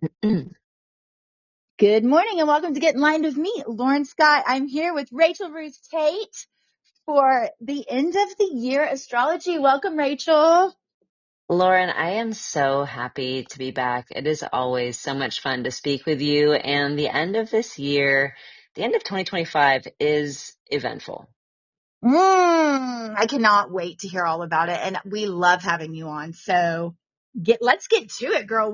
Good morning and welcome to Get Enlightened with me, Lauren Scott. I'm here with Rachel Ruth Tate for the end of the year astrology. Welcome, Rachel. Lauren, I am so happy to be back. It is always so much fun to speak with you. And the end of this year, the end of 2025 is eventful. I cannot wait to hear all about it. And we love having you on. So let's get to it, girl.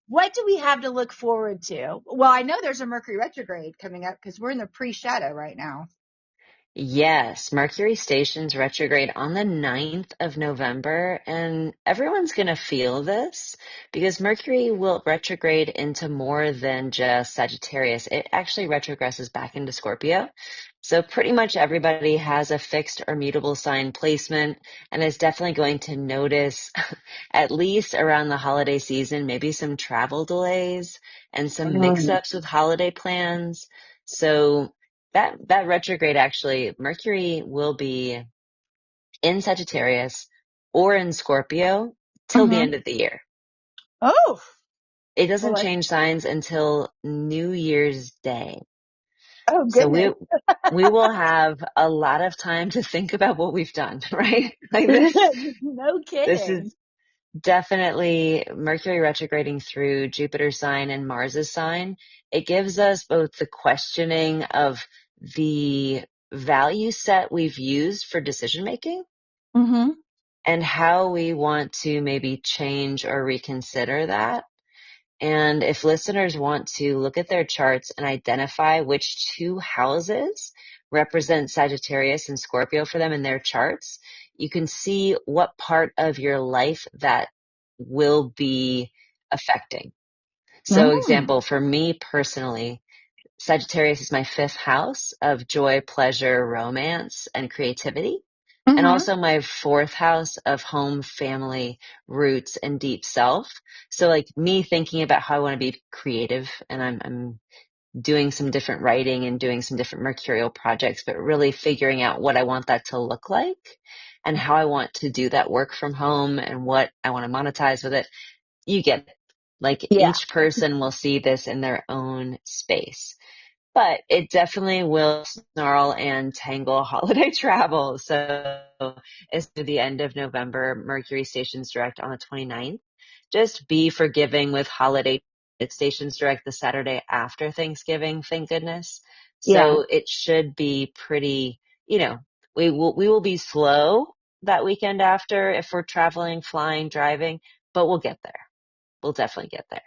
What do we have to look forward to? Well, I know there's a Mercury retrograde coming up because we're in the pre-shadow right now. Yes, Mercury stations retrograde on the 9th of November, and everyone's going to feel this because Mercury will retrograde into more than just Sagittarius. It actually retrogresses back into Scorpio. So pretty much everybody has a fixed or mutable sign placement and is definitely going to notice, at least around the holiday season, maybe some travel delays and some mix-ups with holiday plans. So that retrograde, actually, Mercury will be in Sagittarius or in Scorpio till the Mm-hmm. end of the year. Oh, It well, doesn't change signs until New Year's Day. oh So goodness. we will have a lot of time to think about what we've done, right? Like No this kidding. is definitely Mercury retrograding through Jupiter's sign and Mars's sign. It gives us both the questioning of the value set we've used for decision making Mm-hmm. and how we want to maybe change or reconsider that. And if listeners want to look at their charts and identify which two houses represent Sagittarius and Scorpio for them in their charts, you can see what part of your life that will be affecting. So, example, for me personally, Sagittarius is my fifth house of joy, pleasure, romance, and creativity. And Mm-hmm. also my fourth house of home, family, roots, and deep self. So like me thinking about how I want to be creative, and I'm doing some different writing and doing some different mercurial projects, but really figuring out what I want that to look like and how I want to do that work from home and what I want to monetize with it. You get it. Like Yeah. each person will see this in their own space. But it definitely will snarl and tangle holiday travel. So it's to the end of November, Mercury stations direct on the 29th. Just be forgiving with holiday stations direct the Saturday after Thanksgiving, thank goodness. Yeah. So it should be pretty, we will be slow that weekend after if we're traveling, flying, driving, but we'll get there. We'll definitely get there.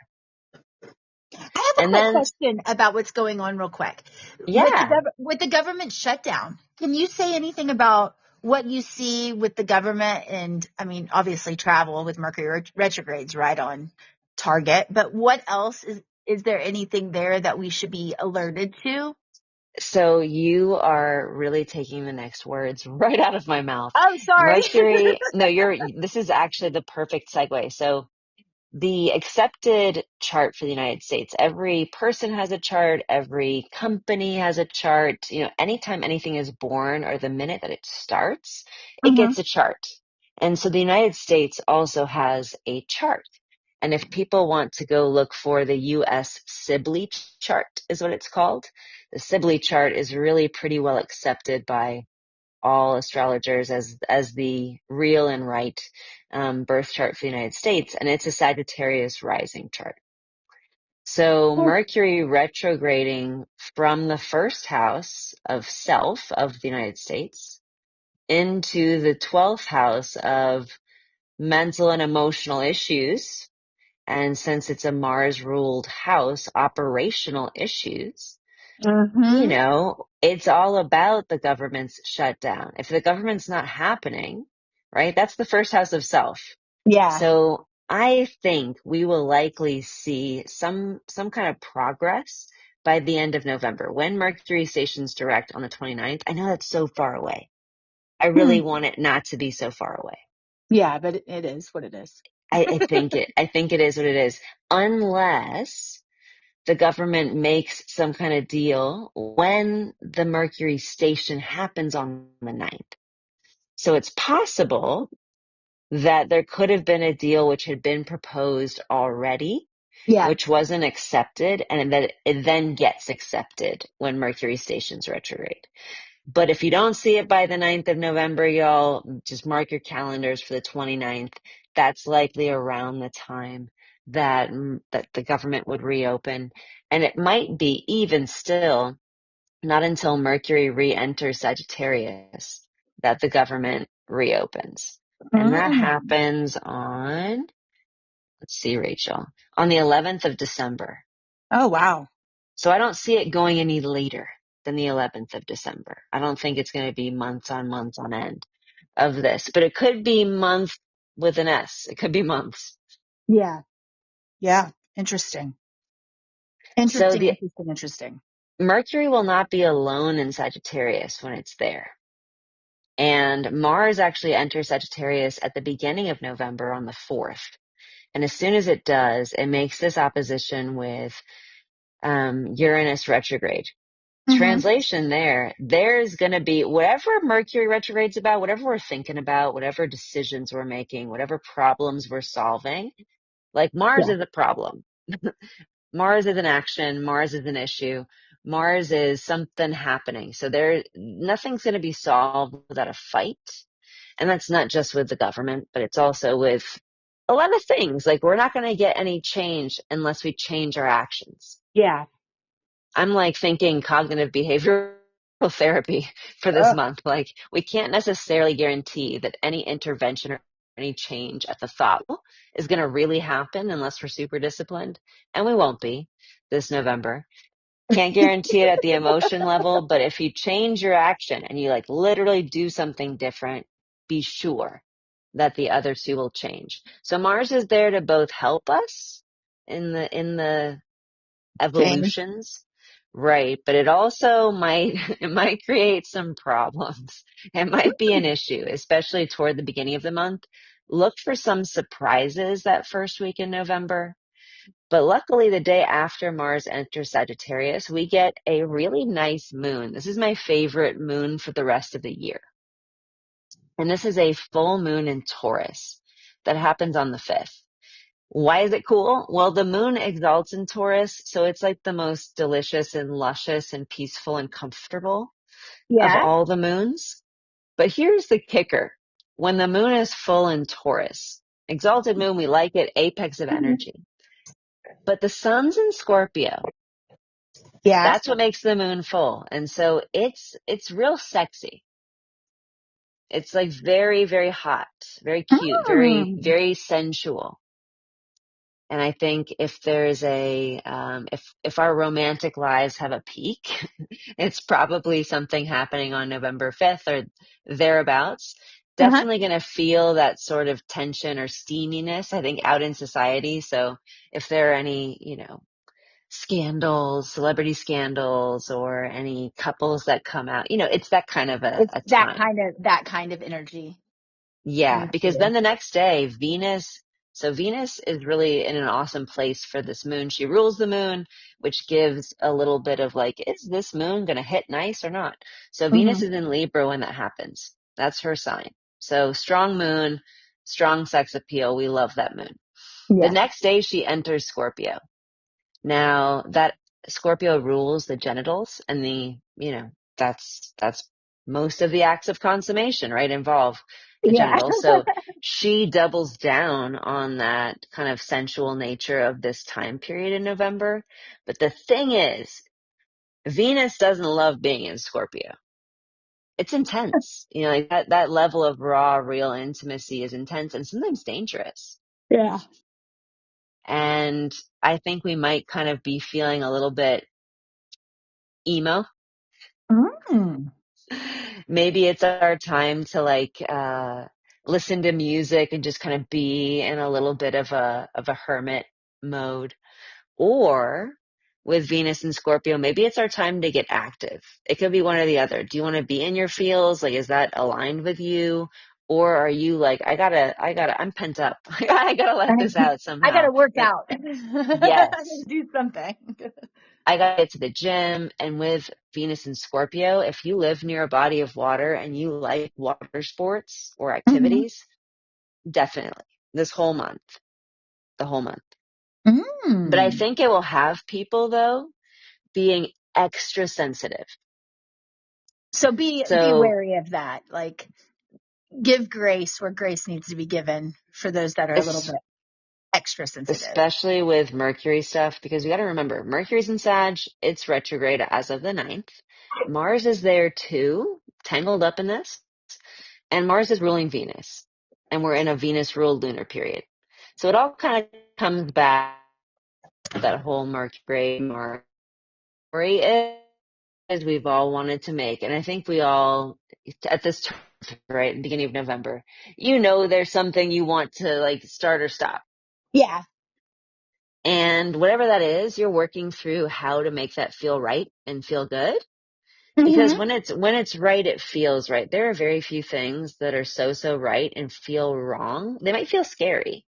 I have a And quick then, question about what's going on real quick. yeah. With the government shutdown, can you say anything about what you see with the government and I mean obviously travel with Mercury retrogrades right on target, but what else is there anything there that we should be alerted to? So you are really taking the next words right out of my mouth. Oh, sorry. Mercury, no, this is actually the perfect segue. So the accepted chart for the United States, every person has a chart, every company has a chart. Anytime anything is born or the minute that it starts, it Mm-hmm. gets a chart. And so the United States also has a chart. And if people want to go look for the US Sibley chart, is what it's called. The Sibley chart is really pretty well accepted by all astrologers as the real and right birth chart for the United States, and it's a Sagittarius rising chart. So Mercury retrograding from the first house of self of the United States into the 12th house of mental and emotional issues. And since it's a Mars ruled house, operational issues, Mm-hmm. it's all about the government's shutdown. If the government's not happening, right, that's the first house of self. Yeah. So I think we will likely see some kind of progress by the end of November when Mercury stations direct on the 29th. I know that's so far away. I Hmm. really want it not to be so far away. Yeah, but it is what it is. I think it is what it is, unless the government makes some kind of deal when the Mercury station happens on the 9th. So it's possible that there could have been a deal which had been proposed already Yeah. which wasn't accepted, and that it then gets accepted when Mercury stations retrograde. But if you don't see it by the 9th of November, y'all, just mark your calendars for the 29th. That's likely around the time that the government would reopen. And it might be even still not until Mercury re-enters Sagittarius that the government reopens. And that Mm. happens on, let's see, Rachel, on the 11th of December. Oh, wow. So I don't see it going any later than the 11th of December. I don't think it's going to be months on end of this, but it could be month with an S. It could be months. Yeah. Yeah. Interesting. So Interesting, the interesting, interesting. Mercury will not be alone in Sagittarius when it's there. And Mars actually enters Sagittarius at the beginning of November on the 4th. And as soon as it does, it makes this opposition with Uranus retrograde. Mm-hmm. Translation there's going to be whatever Mercury retrograde's about, whatever we're thinking about, whatever decisions we're making, whatever problems we're solving, like Mars Yeah. is a problem. Mars is an action. Mars is an issue. Mars is something happening. So nothing's going to be solved without a fight. And that's not just with the government, but it's also with a lot of things. Like we're not going to get any change unless we change our actions. Yeah. I'm like thinking cognitive behavioral therapy for this Ugh. month. Like we can't necessarily guarantee that any intervention or any change at the thought level is going to really happen unless we're super disciplined. And we won't be this November. Can't guarantee it at the emotion level, but if you change your action and you like literally do something different, be sure that the other two will change. So Mars is there to both help us in the Change. evolutions, right? But it also might it might create some problems. It might be an issue, especially toward the beginning of the month. Look for some surprises that first week in November. But luckily, the day after Mars enters Sagittarius, we get a really nice moon. This is my favorite moon for the rest of the year. And this is a full moon in Taurus that happens on the 5th. Why is it cool? Well, the moon exalts in Taurus, so it's like the most delicious and luscious and peaceful and comfortable of Yeah. all the moons. But here's the kicker. When the moon is full in Taurus, exalted moon, we like it, apex of Mhm. energy. But the sun's in Scorpio. Yeah. That's what makes the moon full. And so it's real sexy. It's like very, very hot, very cute, very, Mm. very sensual. And I think if there's if our romantic lives have a peak, it's probably something happening on November 5th or thereabouts. Uh-huh. Definitely going to feel that sort of tension or steaminess, I think, out in society. So if there are any, scandals, celebrity scandals, or any couples that come out, it's that kind of It's a time. that kind of energy. Yeah, because Understood. then the next day, so Venus is really in an awesome place for this moon. She rules the moon, which gives a little bit of like, is this moon going to hit nice or not? So Hmm. Venus is in Libra when that happens. That's her sign. So strong moon, strong sex appeal. We love that moon. The Yeah. next day, she enters Scorpio. Now that Scorpio rules the genitals and that's most of the acts of consummation, right? Involve the Yeah. genitals. So she doubles down on that kind of sensual nature of this time period in November. But the thing is, Venus doesn't love being in Scorpio. It's intense. Like that level of raw, real intimacy is intense and sometimes dangerous. Yeah. And I think we might kind of be feeling a little bit emo. Mm. Maybe it's our time to listen to music and just kind of be in a little bit of a hermit mode. Or with Venus and Scorpio, maybe it's our time to get active. It could be one or the other. Do you want to be in your feels? Like, is that aligned with you? Or are you like, I'm pent up. I gotta let this out I somehow. gotta work out. I gotta Yes. do something. I got to get to the gym. And with Venus and Scorpio, if you live near a body of water and you like water sports or Hmm. activities, definitely the whole month. Mm. But I think it will have people, though, being extra sensitive. So be So wary of that. Like, give grace where grace needs to be given for those that are a little bit extra sensitive. especially with Mercury stuff, because you got to remember, Mercury's in Sag, it's retrograde as of the 9th. Mars is there too, tangled up in this, and Mars is ruling Venus, and we're in a Venus-ruled lunar period. So it all kind of comes back to that whole Mercury is we've all wanted to make, and I think we all, at this time, right, beginning of November, there's something you want to like start or stop. Yeah. And whatever that is, you're working through how to make that feel right and feel good. Because Mm-hmm. when it's right, it feels right. There are very few things that are so right and feel wrong. They might feel scary,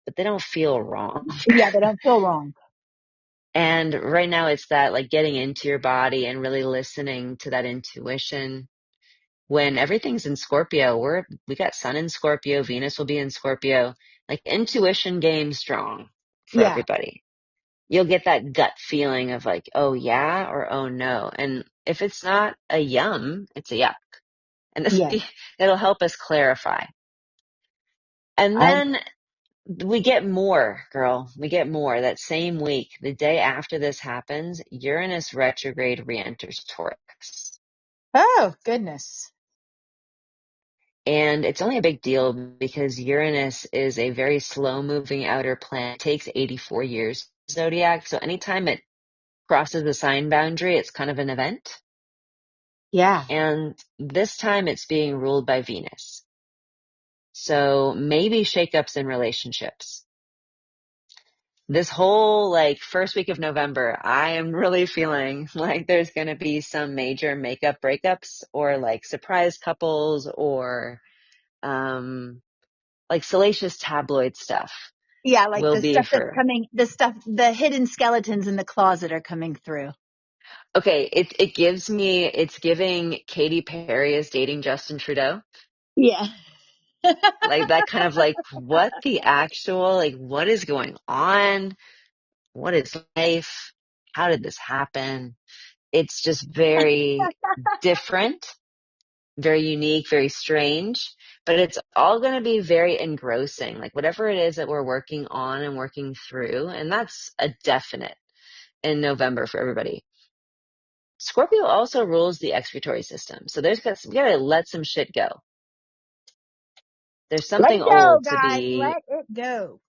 but they don't feel wrong. Yeah, they don't feel wrong. And right now it's that like getting into your body and really listening to that intuition. When everything's in Scorpio, we got Sun in Scorpio, Venus will be in Scorpio, like intuition game strong for Yeah. everybody. You'll get that gut feeling of like, oh yeah, or oh no. And if it's not a yum, it's a yuck. And Yeah. it'll help us clarify. And I then we get more, girl. We get more. That same week, the day after this happens, Uranus retrograde re-enters Taurus. Oh, goodness. And it's only a big deal because Uranus is a very slow moving outer planet. It takes 84 years zodiac. So anytime it crosses the sign boundary, it's kind of an event. Yeah. And this time it's being ruled by Venus. So maybe shakeups in relationships. This whole like first week of November, I am really feeling like there's going to be some major makeup breakups or like surprise couples or like salacious tabloid stuff Yeah, like will the be stuff that's for. coming, the hidden skeletons in the closet are coming through. Okay, it's giving Katy Perry is dating Justin Trudeau. Yeah. Like that kind of like what the actual, like what is going on? What is life? How did this happen? It's just very different, very unique, very strange, but it's all going to be very engrossing. Like whatever it is that we're working on and working through, and that's a definite in November for everybody. Scorpio also rules the excretory system. So we gotta let some shit go. There's Let something it go, old to guys. be, Let it go.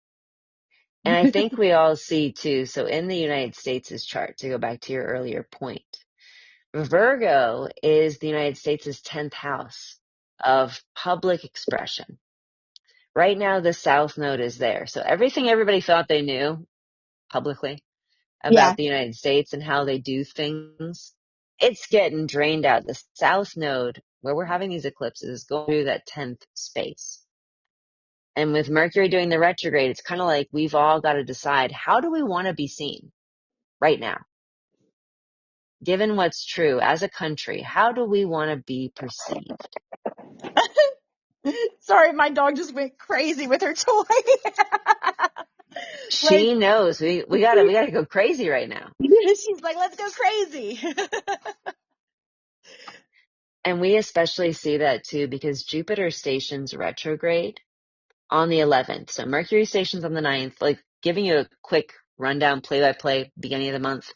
and I think we all see too. So in the United States' chart, to go back to your earlier point, Virgo is the United States' 10th house of public expression. Right now, the South Node is there. So everything everybody thought they knew publicly Yeah. about the United States and how they do things, it's getting drained out. The South Node, where we're having these eclipses, is going through that 10th space. And with Mercury doing the retrograde, it's kind of like we've all got to decide, how do we want to be seen right now? Given what's true as a country, how do we want to be perceived? Sorry, my dog just went crazy with her toy. Like, She knows we gotta go crazy right now. she's like, let's go crazy. And we especially see that too because Jupiter stations retrograde on the 11th. So Mercury stations on the 9th, like giving you a quick rundown, play by play, beginning of the month.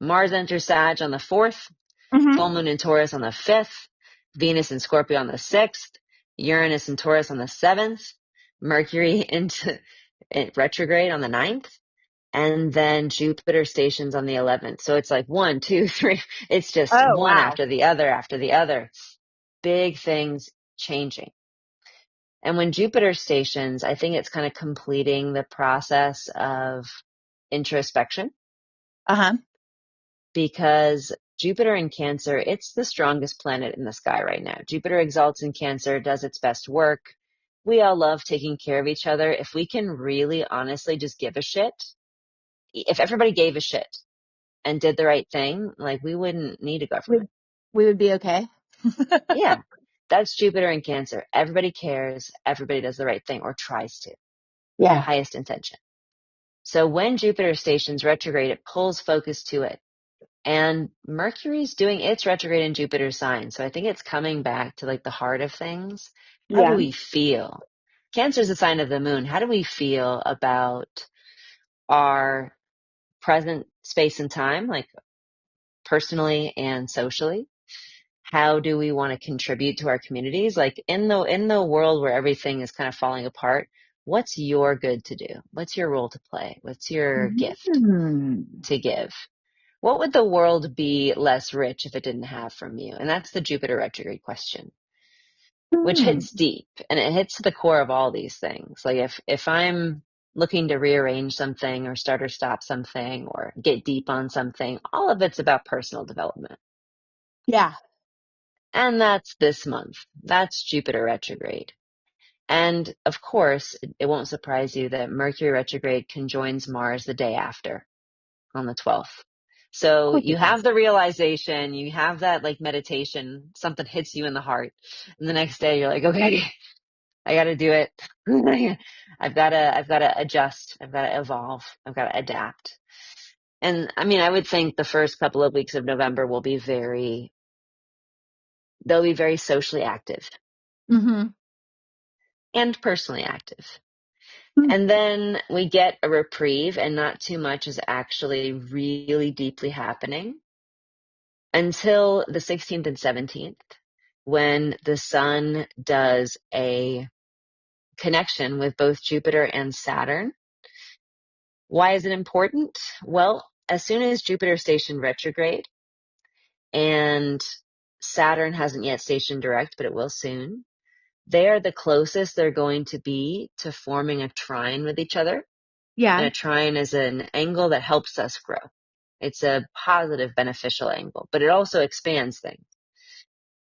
Mars enters Sag on the 4th, Hmm. full moon in Taurus on the 5th, Venus in Scorpio on the 6th, Uranus in Taurus on the 7th, Mercury into retrograde on the 9th, and then Jupiter stations on the 11th. So it's like 1, 2, 3. It's just Oh, one wow. after the other after the other. Big things changing. And when Jupiter stations, I think it's kind of completing the process of introspection Uh-huh. because Jupiter in Cancer, it's the strongest planet in the sky right now. Jupiter exalts in Cancer, does its best work. We all love taking care of each other. If we can really honestly just give a shit, if everybody gave a shit and did the right thing, like we wouldn't need a We, government. we would be okay. Yeah, that's Jupiter in Cancer. Everybody cares. Everybody does the right thing or tries to. Yeah. Highest intention. So when Jupiter stations retrograde, it pulls focus to it. And Mercury's doing its retrograde in Jupiter's sign. So I think it's coming back to like the heart of things. How do Yeah. we feel? Cancer is a sign of the moon. How do we feel about our present space and time, like personally and socially? How do we want to contribute to our communities? Like in the world where everything is kind of falling apart, what's your good to do? What's your role to play? What's your gift Mm. to give? What would the world be less rich if it didn't have from you? And that's the Jupiter retrograde question, which Mm. hits deep and it hits the core of all these things. Like if I'm looking to rearrange something or start or stop something or get deep on something, all of it's about personal development. Yeah. And that's this month. That's Jupiter retrograde. And of course, it won't surprise you that Mercury retrograde conjoins Mars the day after on the 12th. Of So course you it have does. the realization, you have that like meditation, something hits you in the heart. And the next day you're like, okay, I got to do it. I've got to adjust. I've got to evolve. I've got to adapt. And I mean, I would think the first couple of weeks of November they'll be very socially active Mm-hmm. and personally active. And then we get a reprieve and not too much is actually really deeply happening until the 16th and 17th, when the sun does a connection with both Jupiter and Saturn. Why is it important? Well, as soon as Jupiter stationed retrograde and Saturn hasn't yet stationed direct, but it will soon, they are the closest they're going to be to forming a trine with each other. And Yeah. a trine is an angle that helps us grow. It's a positive, beneficial angle, but it also expands things.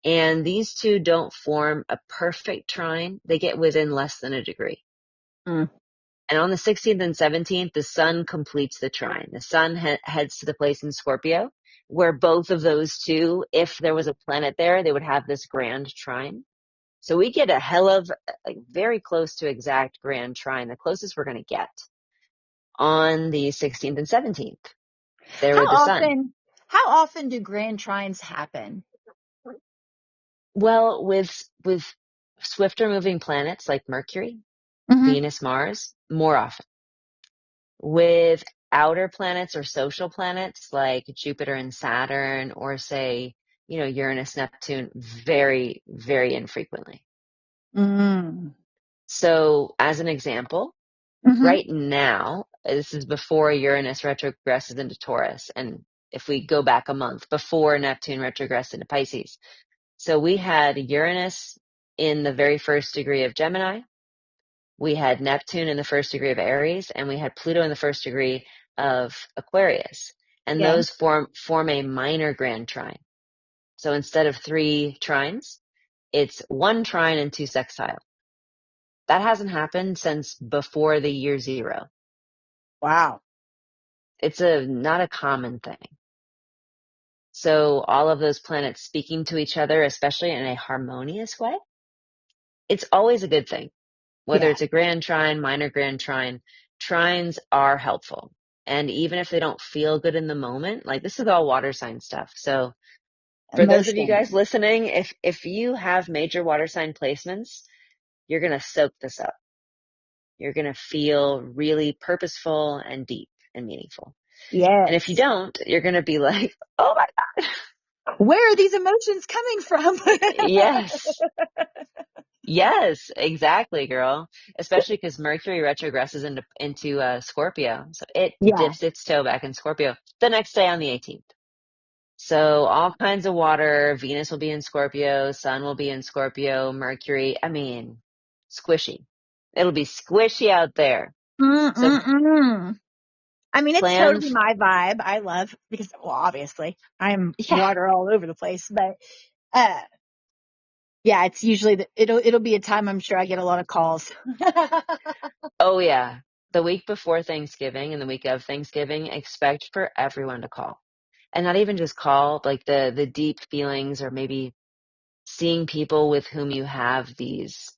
And these two don't form a perfect trine. They get within less than a degree. Mm. And on the 16th and 17th, the sun completes the trine. The sun heads to the place in Scorpio, where both of those two, if there was a planet there, they would have this grand trine. So we get a hell of, like, very close to exact grand trine, the closest we're going to get on the 16th and 17th, there How with the sun. often do grand trines happen? Well, with swifter moving planets like Mercury, Mm-hmm. Venus, Mars, more often. With outer planets or social planets like Jupiter and Saturn, or say, Uranus, Neptune, very, very infrequently. Mm. So as an example, Mm-hmm. right now, this is before Uranus retrogresses into Taurus. And if we go back a month, before Neptune retrogressed into Pisces. So we had Uranus in the very first degree of Gemini. We had Neptune in the first degree of Aries, and we had Pluto in the first degree of Aquarius. And Yeah. those form a minor grand trine. So instead of 3 trines, it's 1 trine and 2 sextiles. That hasn't happened since before the year 0. Wow. It's not a common thing. So all of those planets speaking to each other, especially in a harmonious way, it's always a good thing. Whether Yeah. it's a grand trine, minor grand trine, trines are helpful. And even if they don't feel good in the moment, like this is all water sign stuff. So for those of you Emotion. guys listening, if you have major water sign placements, you're going to soak this up. You're going to feel really purposeful and deep and meaningful. And if you Yes. don't, you're going to be like, oh my God. Where are these emotions coming from? Yes. Yes, exactly, girl. Especially because Mercury retrogresses into Scorpio, so it Yeah. dips its toe back in Scorpio the next day on the 18th. So all kinds of water. Venus will be in Scorpio, Sun will be in Scorpio, Mercury. I mean, squishy. It'll be squishy out there. So Mm-mm-mm. I mean, it's plan. totally my vibe. I love because, well, obviously, I'm Yeah. water all over the place, but uh, yeah, it's usually it'll be a time I'm sure I get a lot of calls. Oh yeah. The week before Thanksgiving and the week of Thanksgiving, expect for everyone to call. And not even just call, like the deep feelings, or maybe seeing people with whom you have these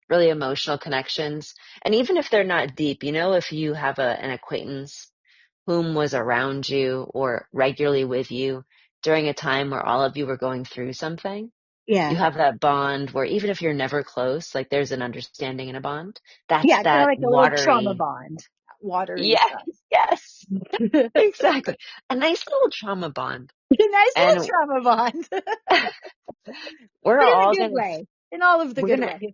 really emotional connections. And even if they're not deep, if you have an acquaintance whom was around you or regularly with you during a time where all of you were going through something, you Yeah. have that bond where even if you're never close, like there's an understanding and a bond. That's Yeah. Kind of that like a little trauma watery. bond, watery Yes, stuff. yes, A exactly. A nice little trauma bond. nice little And trauma bond, but we're in a all good gonna, way, in all of the we're good gonna, ways.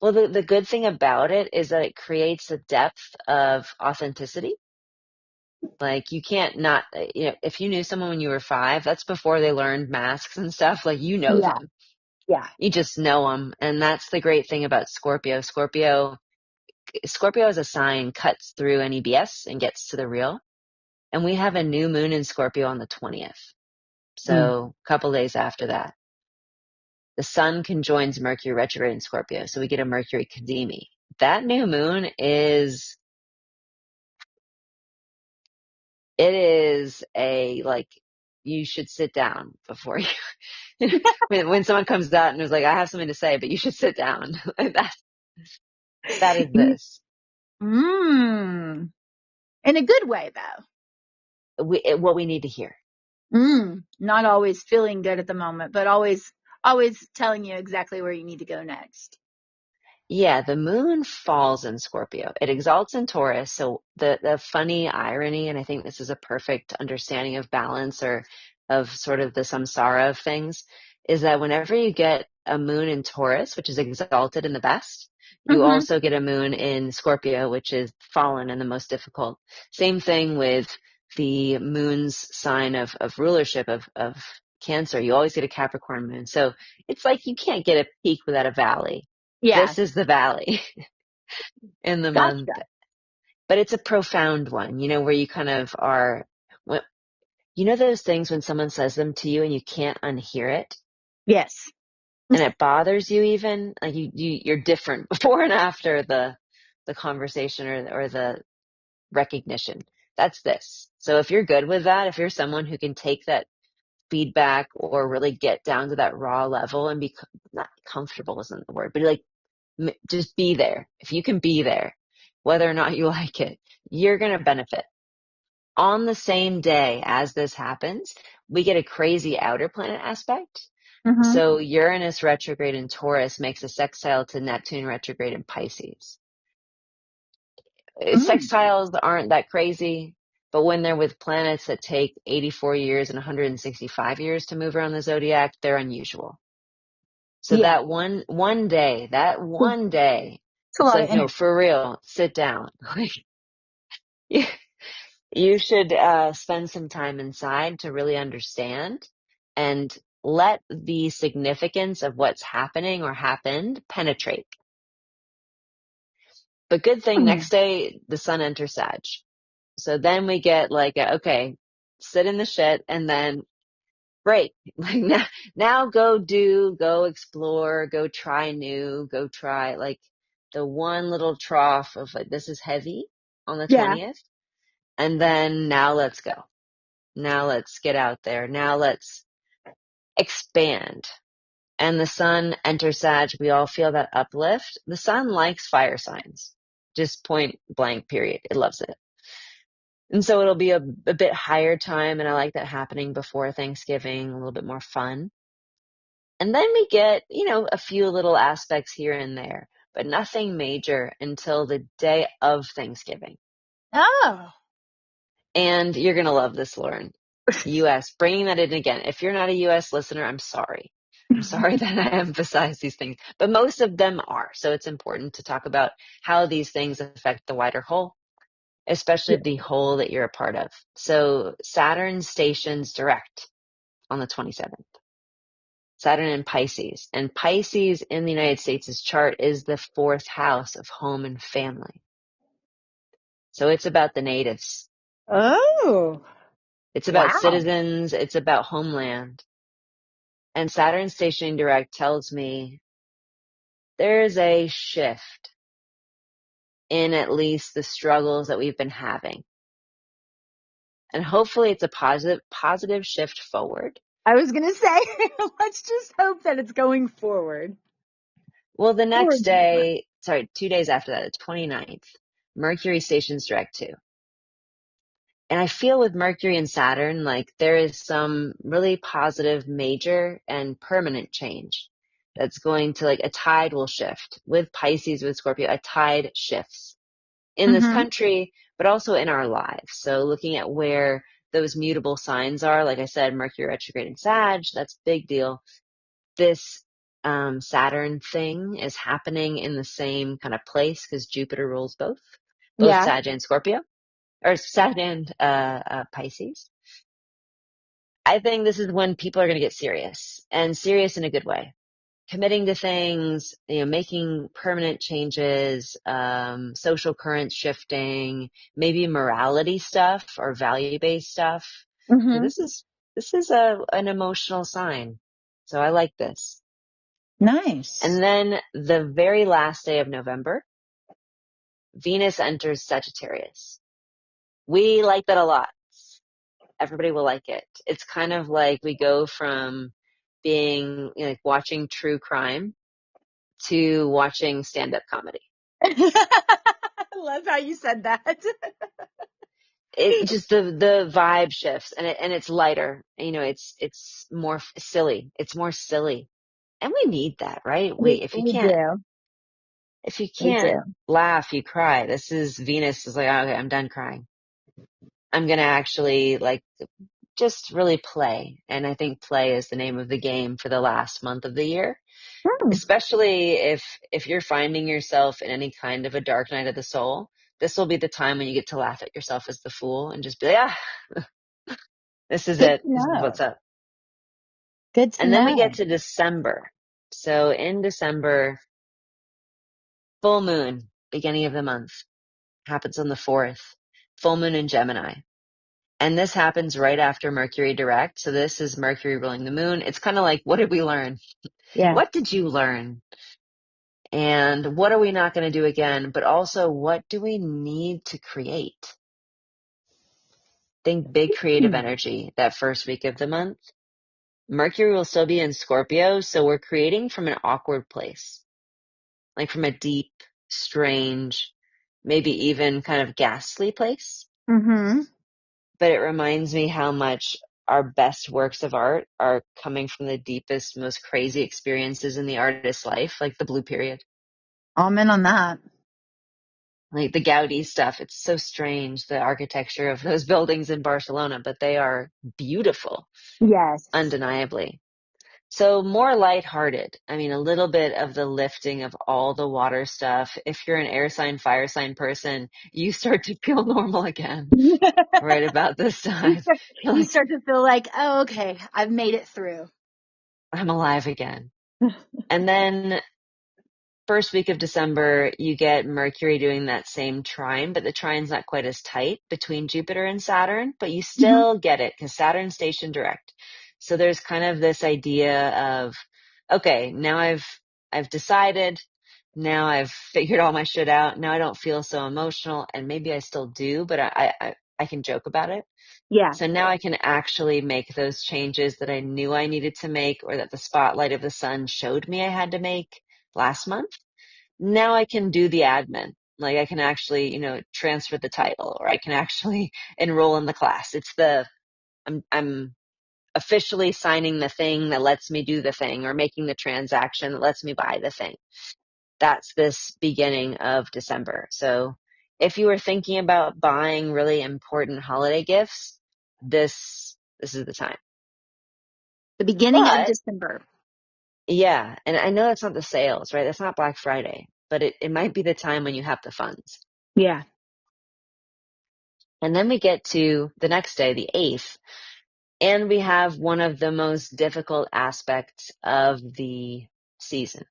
well, the good thing about it is that it creates a depth of authenticity. Like you can't not, if you knew someone when you were 5, that's before they learned masks and stuff. Like you know Yeah. them, Yeah. you just know them, and that's the great thing about Scorpio. Scorpio as a sign cuts through any BS and gets to the real. And we have a new moon in Scorpio on the 20th, Mm. so a couple days after that. The sun conjoins Mercury retrograde in Scorpio, so we get a Mercury Kadimi. That new moon it is a like you should sit down before you when someone comes out and is like, I have something to say, but you should sit down. That is this. Mm. In a good way, though. What we need to hear. Not always feeling good at the moment, but always telling you exactly where you need to go next. Yeah, the moon falls in Scorpio. It exalts in Taurus. So the funny irony, and I think this is a perfect understanding of balance or of sort of the samsara of things, is that whenever you get a moon in Taurus, which is exalted in the best, you Mm-hmm. also get a moon in Scorpio, which is fallen and the most difficult. Same thing with the moon's sign of rulership of Cancer. You always get a Capricorn moon. So it's like you can't get a peak without a valley. Yeah. This is the valley in the month, Gotcha. but it's a profound one, where you kind of are, those things when someone says them to you and you can't unhear it Yes. and it bothers you even, like you're different before and after the conversation or the recognition. That's this. So if you're good with that, if you're someone who can take that feedback or really get down to that raw level and be not comfortable isn't the word, but like just be there. If you can be there, whether or not you like it, you're going to benefit. On the same day as this happens, we get a crazy outer planet aspect. Mm-hmm. So Uranus retrograde in Taurus makes a sextile to Neptune retrograde in Pisces. Mm. Sextiles aren't that crazy, but when they're with planets that take 84 years and 165 years to move around the zodiac, they're unusual. So Yeah. that one day, It's a it's lot of like, no, energy. for real, sit down. You, you should spend some time inside to really understand and let the significance of what's happening or happened penetrate. But good thing, Mm. next day, the sun enters Sag. So then we get like, okay, sit in the shit and then break. Like now go explore, go try new, go try like the one little trough of like, this is heavy on the Yeah. 20th. And then now let's go. Now let's get out there. Now let's expand. And the sun enters Sag. We all feel that uplift. The sun likes fire signs. Just point blank, period. It loves it. And so it'll be a bit higher time. And I like that happening before Thanksgiving, a little bit more fun. And then we get, a few little aspects here and there, but nothing major until the day of Thanksgiving. Oh. And you're going to love this, Lauren. US, bringing that in again. If you're not a US listener, I'm sorry. I'm sorry that I emphasize these things, but most of them are. So it's important to talk about how these things affect the wider whole, especially Yeah. the whole that you're a part of. So Saturn stations direct on the 27th. Saturn in Pisces. And Pisces in the United States' chart is the 4th house of home and family. So it's about the natives. Oh. It's about Wow. citizens. It's about homeland. And Saturn stationing direct tells me there's a shift in at least the struggles that we've been having. And hopefully it's a positive shift forward. I was gonna say, let's just hope that it's going forward. Well, the Or next day, sorry, 2 days after that, the 29th, Mercury stations direct too. And I feel with Mercury and Saturn, like there is some really positive, major and permanent change that's going to, like, a tide will shift with Pisces, with Scorpio, a tide shifts in this mm-hmm. country, but also in our lives. So looking at where those mutable signs are, like I said, Mercury retrograde in Sag, that's a big deal. This Saturn thing is happening in the same kind of place because Jupiter rules both Yeah. Sag and Scorpio, or Sag and Pisces. I think this is when people are going to get serious, and serious in a good way. Committing to things, making permanent changes, social currents shifting, maybe morality stuff or value-based stuff. So Mm-hmm. this is an emotional sign. So I like this. Nice. And then the very last day of November, Venus enters Sagittarius. We like that a lot. Everybody will like it. It's kind of like we go from being, like, watching true crime to watching stand-up comedy. I love how you said that. It just the vibe shifts, and it's lighter. It's more silly. It's more silly, and we need that, right? We if you We can't do. if you We can't do. laugh, you cry. This is Venus is like, okay, I'm done crying. I'm gonna actually, like, just really play, and I think play is the name of the game for the last month of the year. Hmm. Especially if you're finding yourself in any kind of a dark night of the soul, this will be the time when you get to laugh at yourself as the fool and just be like, this is Good it. to This is know. what's up. Good to And then we get know. to December. So in December, full moon, beginning of the month, happens on the 4th, full moon in Gemini. And this happens right after Mercury direct. So this is Mercury ruling the moon. It's kind of like, what did we learn? Yeah. What did you learn? And what are we not going to do again? But also, what do we need to create? Think big creative Hmm. energy that first week of the month. Mercury will still be in Scorpio, so we're creating from an awkward place, like from a deep, strange, maybe even kind of ghastly place. Mm-hmm. But it reminds me how much our best works of art are coming from the deepest, most crazy experiences in the artist's life, like the Blue Period. Amen on that. Like the Gaudi stuff. It's so strange, the architecture of those buildings in Barcelona, but they are beautiful, Yes. undeniably. So more lighthearted. I mean, a little bit of the lifting of all the water stuff. If you're an air sign, fire sign person, you start to feel normal again right about this You time. start, You're you like, start to feel like, oh, okay, I've made it through. I'm alive again. And then first week of December, you get Mercury doing that same trine, but the trine's not quite as tight between Jupiter and Saturn, but you Hmm. still get it because Saturn's stationed direct. So there's kind of this idea of, okay, now I've decided, now I've figured all my shit out. Now I don't feel so emotional, and maybe I still do, but I can joke about it. Yeah. So now I can actually make those changes that I knew I needed to make, or that the spotlight of the sun showed me I had to make last month. Now I can do the admin. Like I can actually, transfer the title, or I can actually enroll in the class. I'm officially signing the thing that lets me do the thing, or making the transaction that lets me buy the thing. That's this beginning of December. So if you were thinking about buying really important holiday gifts, this is the time. The beginning of But December. yeah, and I know that's not the sales, right? That's not Black Friday, but it might be the time when you have the funds. Yeah. And then we get to the next day, the 8th, and we have one of the most difficult aspects of the season.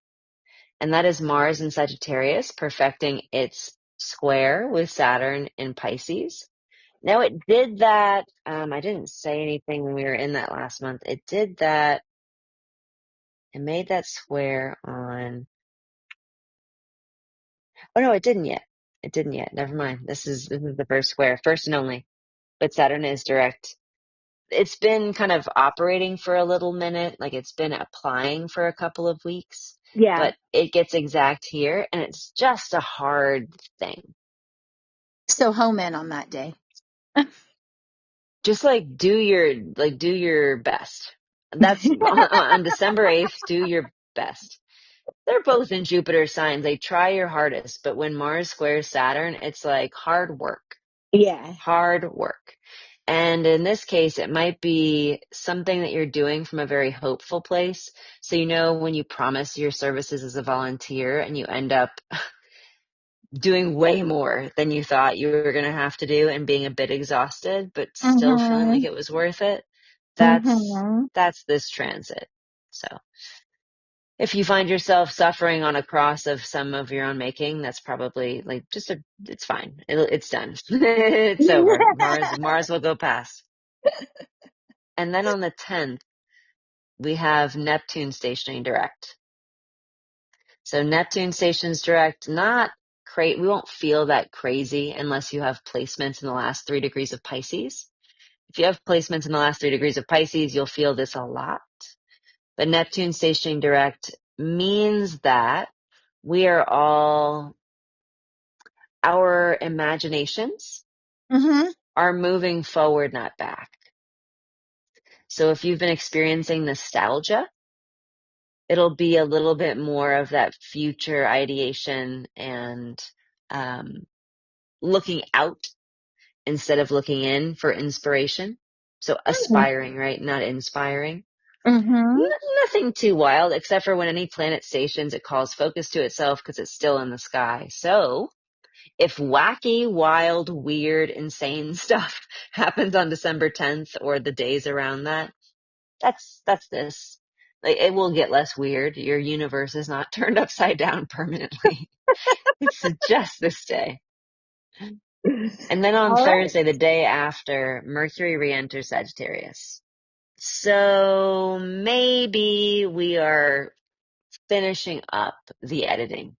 And that is Mars in Sagittarius perfecting its square with Saturn in Pisces. Now it did that, I didn't say anything when we were in that last month. It did that, it made that square on, oh no, it didn't yet. It didn't yet. Never mind. This is the first square, first and only. But Saturn is direct. It's been kind of operating for a little minute, like it's been applying for a couple of weeks. Yeah. but it gets exact here, and it's just a hard thing. So home in on that day. Just like do your best. That's on December 8th, do your best. They're both in Jupiter signs. They try your hardest, but when Mars squares Saturn, it's like hard work. Yeah. Hard work. And in this case, it might be something that you're doing from a very hopeful place. So, when you promise your services as a volunteer and you end up doing way more than you thought you were going to have to do and being a bit exhausted, but still feeling like Mhm. it was worth it. Mhm. That's this transit. So if you find yourself suffering on a cross of some of your own making, that's probably like it's fine. It's done. It's over. Mars will go past. And then on the 10th, we have Neptune stationing direct. So Neptune stations direct, not we won't feel that crazy unless you have placements in the last 3 degrees of Pisces. If you have placements in the last 3 degrees of Pisces, you'll feel this a lot. But Neptune stationing direct means that we are our imaginations Mhm. are moving forward, not back. So if you've been experiencing nostalgia, it'll be a little bit more of that future ideation and looking out instead of looking in for inspiration. So aspiring, right? Not inspiring. Mhm. Nothing too wild, except for when any planet stations, it calls focus to itself because it's still in the sky. So if wacky, wild, weird, insane stuff happens on December 10th or the days around that, that's this. Like, it will get less weird. Your universe is not turned upside down permanently. It's just this day. And then on All right. Thursday, the day after, Mercury re-enters Sagittarius. So maybe we are finishing up the editing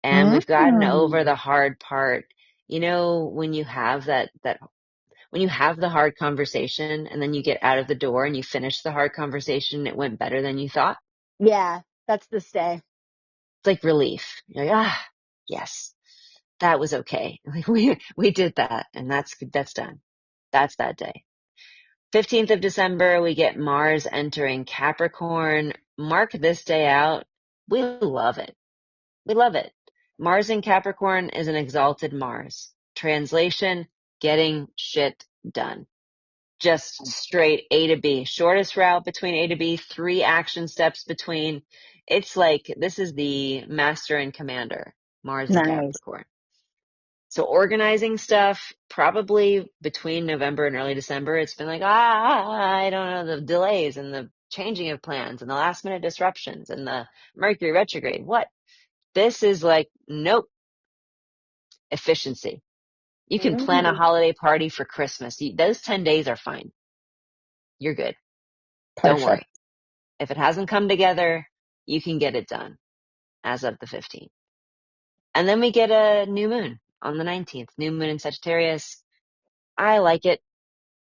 and we've gotten over Mm. the hard part. When you have when you have the hard conversation and then you get out of the door and you finish the hard conversation, it went better than you thought. Yeah, that's this day. It's like relief. You're like, yes, that was okay. Like we did that, and that's done. That's that day. 15th of December, we get Mars entering Capricorn. Mark this day out. We love it. We love it. Mars in Capricorn is an exalted Mars. Translation, getting shit done. Just straight A to B. Shortest route between A to B, 3 action steps between. It's like this is the master and commander, Mars and Nice. Capricorn. So organizing stuff, probably between November and early December, it's been like, I don't know, the delays and the changing of plans and the last minute disruptions and the Mercury retrograde. What? This is like, nope, efficiency. You can plan a Mm. holiday party for Christmas. Those 10 days are fine. You're good. Don't Perfect. worry. If it hasn't come together, you can get it done as of the 15th. And then we get a new moon on the 19th. New moon in Sagittarius. I like it.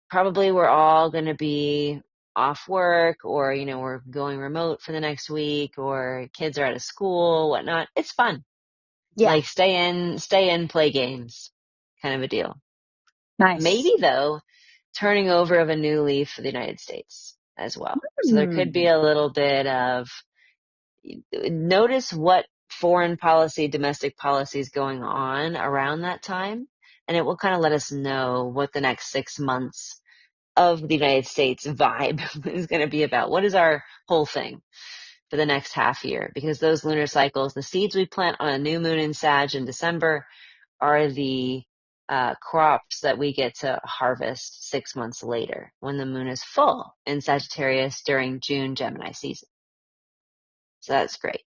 Probably we're all going to be off work or, we're going remote for the next week or kids are out of school, whatnot. It's fun. Yeah. Like stay in, play games kind of a deal. Nice. Maybe though, turning over of a new leaf for the United States as well. So there could be Mm. a little bit of notice what foreign policy, domestic policy is going on around that time. And it will kind of let us know what the next 6 months of the United States vibe is going to be about. What is our whole thing for the next half year? Because those lunar cycles, the seeds we plant on a new moon in Sag in December are the crops that we get to harvest 6 months later when the moon is full in Sagittarius during June Gemini season. So that's great.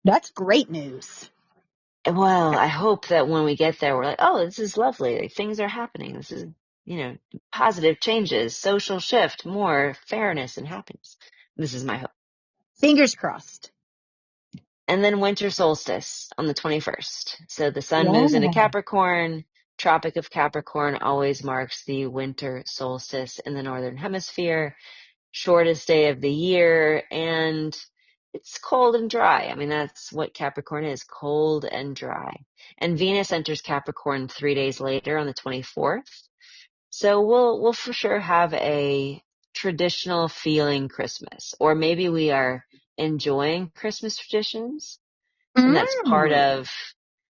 That's great news. Well, I hope that when we get there, we're like, oh, this is lovely. Like, things are happening. This is, positive changes, social shift, more fairness and happiness. This is my hope. Fingers crossed. And then winter solstice on the 21st. So the sun moves into Yeah. Capricorn. Tropic of Capricorn always marks the winter solstice in the northern hemisphere. Shortest day of the year. And it's cold and dry. I mean, that's what Capricorn is, cold and dry. And Venus enters Capricorn 3 days later on the 24th. So we'll for sure have a traditional feeling Christmas, or maybe we are enjoying Christmas traditions, and that's part Mm. of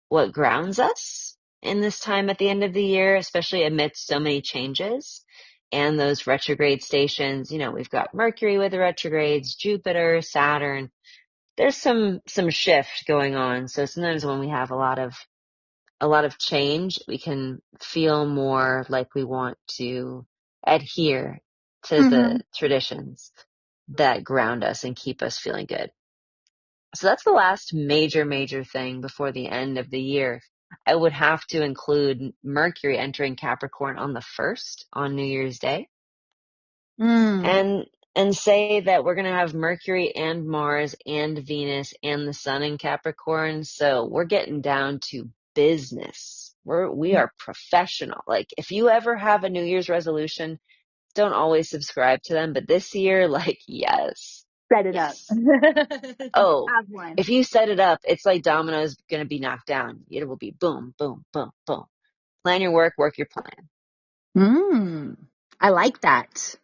what grounds us in this time at the end of the year, especially amidst so many changes and those retrograde stations. You know, we've got Mercury with the retrogrades, Jupiter, Saturn. There's some shift going on. So sometimes when we have a lot of change, we can feel more like we want to adhere to Hmm. the traditions that ground us and keep us feeling good. So that's the last major thing before the end of the year. I would have to include Mercury entering Capricorn on the 1st, on New Year's Day, Mm. and say that we're going to have Mercury and Mars and Venus and the Sun in Capricorn. So we're getting down to business. We are professional. Like, if you ever have a New Year's resolution, don't always subscribe to them, but this year, like, yes, Set it up. yes. Oh, Have one. if you set it up, it's like dominoes going to be knocked down. It will be boom, boom, boom, boom. Plan your work your plan. Mm. I like that.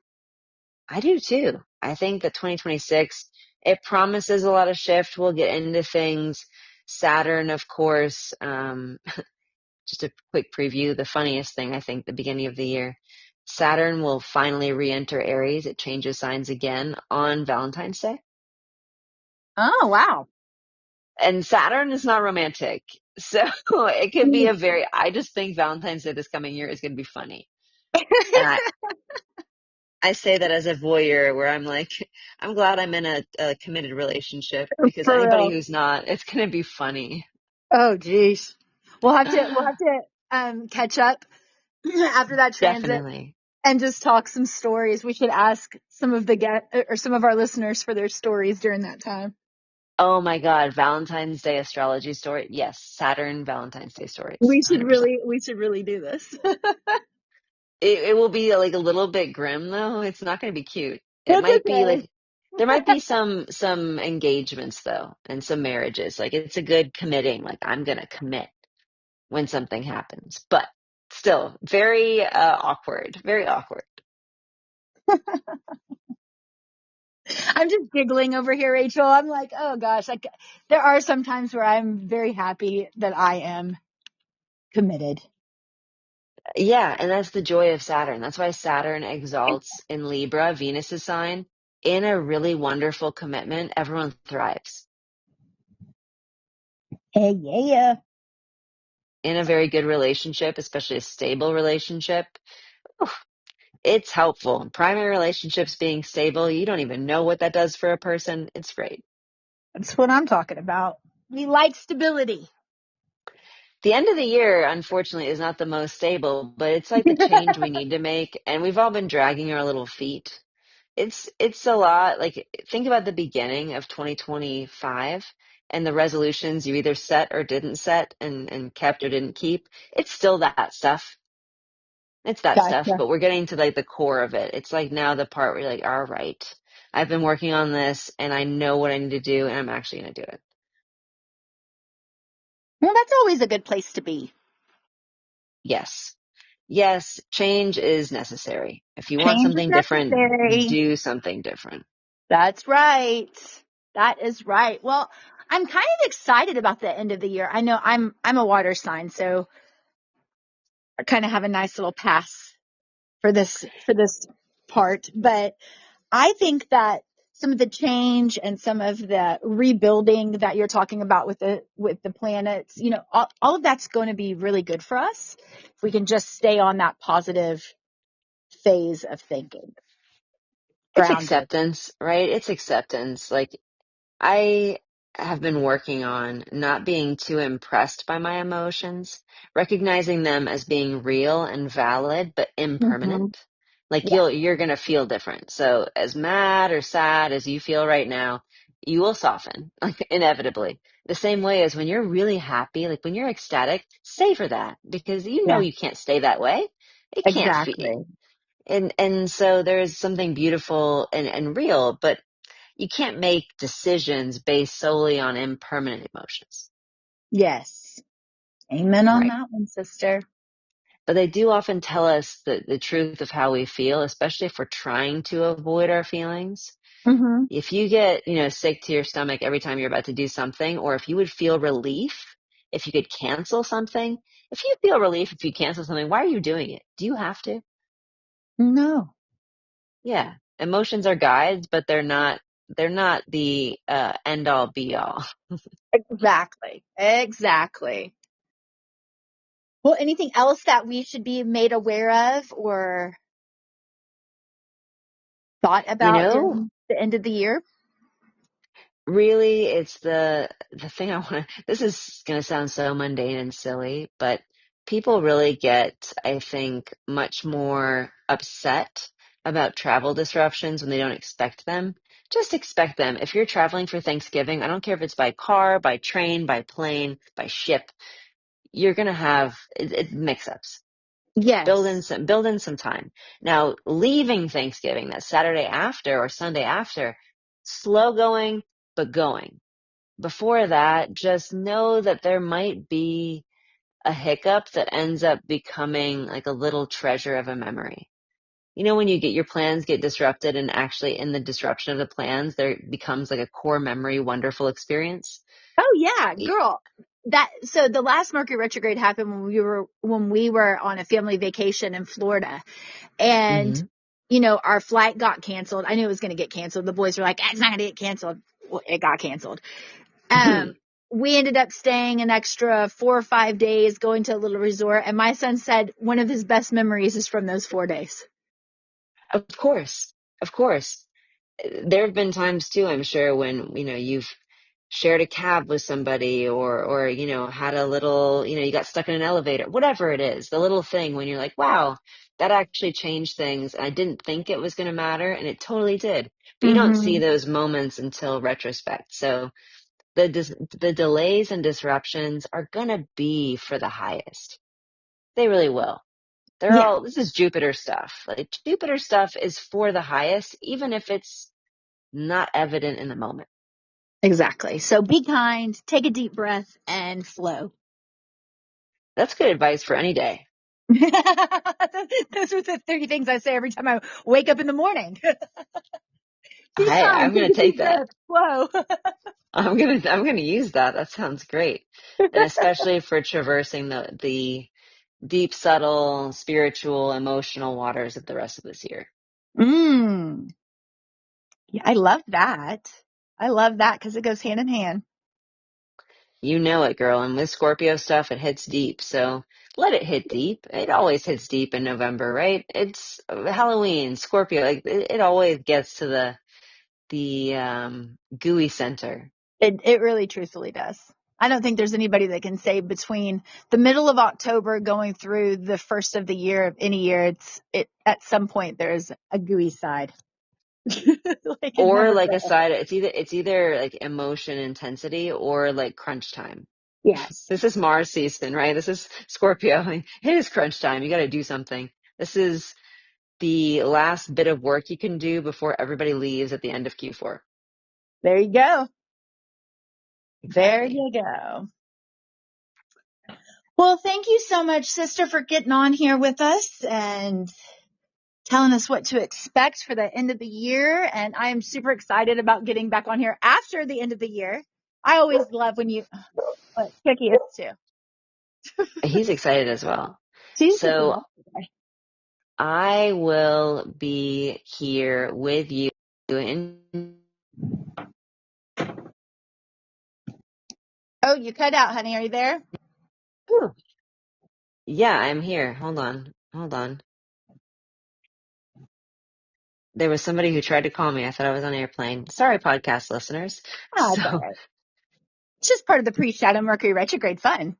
I do too. I think that 2026, it promises a lot of shift. We'll get into things. Saturn, of course, just a quick preview. The funniest thing, I think, the beginning of the year, Saturn will finally re-enter Aries. It changes signs again on Valentine's Day. Oh, wow. And Saturn is not romantic. So it could be I just think Valentine's Day this coming year is going to be funny. And I say that as a voyeur where I'm like, I'm glad I'm in a committed relationship, because For anybody real. who's not, it's going to be funny. Oh, geez. We'll have to catch up after that transit Definitely. and just talk some stories. We should ask some of some of our listeners for their stories during that time. Oh my God, Valentine's Day astrology story. Yes, Saturn Valentine's Day stories, We should 100%. really do this. It will be like a little bit grim though. It's not going to be cute. It That's might be okay. like there might be some engagements though, and some marriages. Like, it's a good committing. Like, I'm going to commit when something happens, but still very awkward, very awkward. I'm just giggling over here, Rachel. I'm like, oh gosh, like there are some times where I'm very happy that I am committed. Yeah, and that's the joy of Saturn. That's why Saturn exalts in Libra, Venus's sign. In a really wonderful commitment, everyone thrives. Hey, yeah. In a very good relationship, especially a stable relationship, oof, it's helpful. Primary relationships being stable, you don't even know what that does for a person. It's great. That's what I'm talking about. We like stability. The end of the year, unfortunately, is not the most stable, but it's like the change we need to make, and we've all been dragging our little feet. It's a lot. Like, think about the beginning of 2025 and the resolutions you either set or didn't set, and kept or didn't keep. It's still that stuff. It's that stuff, Gotcha. but we're getting to like the core of it. It's like now the part where you're like, all right, I've been working on this and I know what I need to do, and I'm actually going to do it. Well, that's always a good place to be. Yes. Yes, change is necessary. If you want Change is something different, necessary. do something different. That's right. That is right. Well, I'm kind of excited about the end of the year. I know I'm a water sign, so I kind of have a nice little pass for this part, but I think that some of the change and some of the rebuilding that you're talking about with the planets, all of that's going to be really good for us if we can just stay on that positive phase of thinking, It's grounded. acceptance, right? It's acceptance. Like, I have been working on not being too impressed by my emotions, recognizing them as being real and valid, but Hmm. impermanent. Like, Yeah, you're going to feel different. So as mad or sad as you feel right now, you will soften, like, inevitably. The same way as when you're really happy, like when you're ecstatic, savor that, because you know yeah, you can't stay that way. It can't exactly. be. And so there's something beautiful and real, but you can't make decisions based solely on impermanent emotions. Yes. Amen on Right. that one, sister. But they do often tell us the truth of how we feel, especially if we're trying to avoid our feelings. Mm-hmm. If you get, sick to your stomach every time you're about to do something, or if you would feel relief if you could cancel something, if you feel relief if you cancel something, why are you doing it? Do you have to? No. Yeah. Emotions are guides, but they're not the end all be all. Exactly. Exactly. Well, anything else that we should be made aware of or thought You about know, during the end of the year? really, it's the thing I want to, this is going to sound so mundane and silly, but people really get, I think, much more upset about travel disruptions when they don't expect them. Just expect them. If you're traveling for Thanksgiving, I don't care if it's by car, by train, by plane, by ship, you're going to have mix-ups. Yes. Build in some time. Now, leaving Thanksgiving, that Saturday after or Sunday after, slow going, but going. Before that, just know that there might be a hiccup that ends up becoming like a little treasure of a memory. When you get your plans get disrupted and actually in the disruption of the plans, there becomes like a core memory, wonderful experience. Oh yeah, girl. So the last Mercury retrograde happened when we were on a family vacation in Florida, and Mm-hmm. our flight got canceled. I knew it was going to get canceled. The boys were like, "It's not going to get canceled." Well, it got canceled. Um, we ended up staying an extra 4 or 5 days, going to a little resort, and my son said one of his best memories is from those 4 days. Of course. Of course. There have been times too, I'm sure, when, you've shared a cab with somebody or, had a little, you got stuck in an elevator, whatever it is, the little thing when you're like, wow, that actually changed things. I didn't think it was going to matter, and it totally did. But you don't see Mm-hmm. those moments until retrospect. So the delays and disruptions are going to be for the highest. They really will. Yeah, This is Jupiter stuff. Like Jupiter stuff is for the highest, even if it's not evident in the moment. exactly. So be kind, take a deep breath, and flow. That's good advice for any day. Those are the 30 things I say every time I wake up in the morning. Be kind, I'm take gonna a deep take that. breath, flow. I'm gonna use that. That sounds great. And especially for traversing the deep, subtle, spiritual, emotional waters of the rest of this year. Mm. Yeah, I love that. I love that because it goes hand in hand. You know it, girl. And with Scorpio stuff, it hits deep. So let it hit deep. It always hits deep in November, right? It's Halloween, Scorpio. Like it always gets to the gooey center. It really truthfully does. I don't think there's anybody that can say between the middle of October going through the first of the year of any year, it at some point there's a gooey side. Like it Or never like a fails. side, it's either like emotion intensity or like crunch time. Yes. This is Mars season, right? This is Scorpio. Like, it is crunch time. You got to do something. This is the last bit of work you can do before everybody leaves at the end of Q4. There you go. There Exactly. you go. Well, thank you so much, sister, for getting on here with us and telling us what to expect for the end of the year. And I am super excited about getting back on here after the end of the year. I always love when Cookie is too. He's excited as well. She's just So yesterday. I will be here with you in Oh, you cut out, honey. Are you there? Whew. Yeah, I'm here. Hold on. Hold on. There was somebody who tried to call me. I thought I was on an airplane. Sorry, podcast listeners. Ah, it's all So, right. It's just part of the pre-shadow Mercury retrograde fun.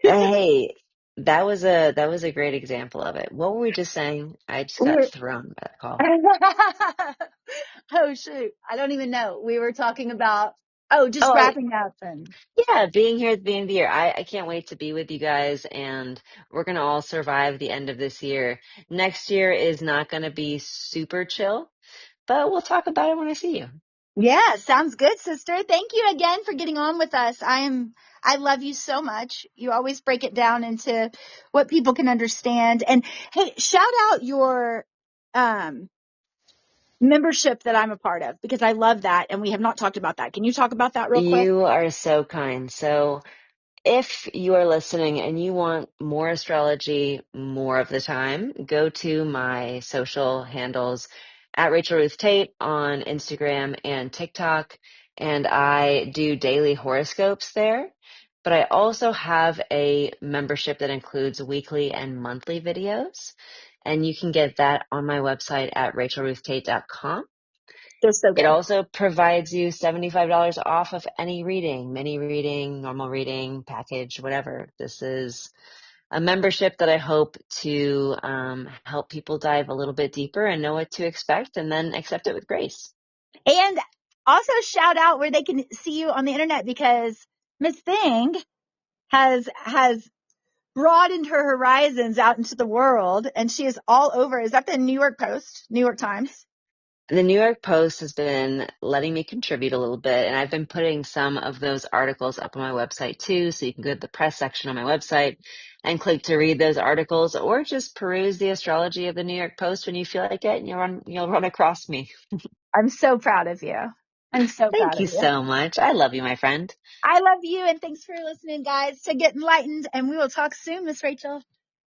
hey, that was a great example of it. What were we just saying? I just got We're thrown by the call. oh shoot, I don't even know. We were talking about just Oh, wrapping up and yeah, being here at the beginning of the year. I can't wait to be with you guys, and we're gonna all survive the end of this year. Next year is not gonna be super chill, but we'll talk about it when I see you. Yeah, sounds good, sister. Thank you again for getting on with us. I love you so much. You always break it down into what people can understand. And hey, shout out your um membership that I'm a part of because I love that and we have not talked about that. Can you talk about that real quick? You are so kind. So if you are listening and you want more astrology more of the time, go to my social handles at Rachel Ruth Tate on Instagram and TikTok, and I do daily horoscopes there. But I also have a membership that includes weekly and monthly videos, and you can get that on my website at rachelruthtate.com. They're so It good. also provides you $75 off of any reading, mini reading, normal reading, package, whatever. This is a membership that I hope to help people dive a little bit deeper and know what to expect and then accept it with grace. And also shout out where they can see you on the internet because Miss Thing has broadened her horizons out into the world and she is all over. Is that the New York Post, New York Times? The New York Post has been letting me contribute a little bit, and I've been putting some of those articles up on my website too. So you can go to the press section on my website and click to read those articles, or just peruse the astrology of the New York Post when you feel like it, and you'll run across me. I'm so proud of you. I'm so proud Thank of you you. so much. I love you, my friend. I love you and thanks for listening, guys, to Get Enlightened. And we will talk soon, Miss Rachel.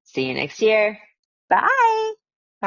See you next year. Bye.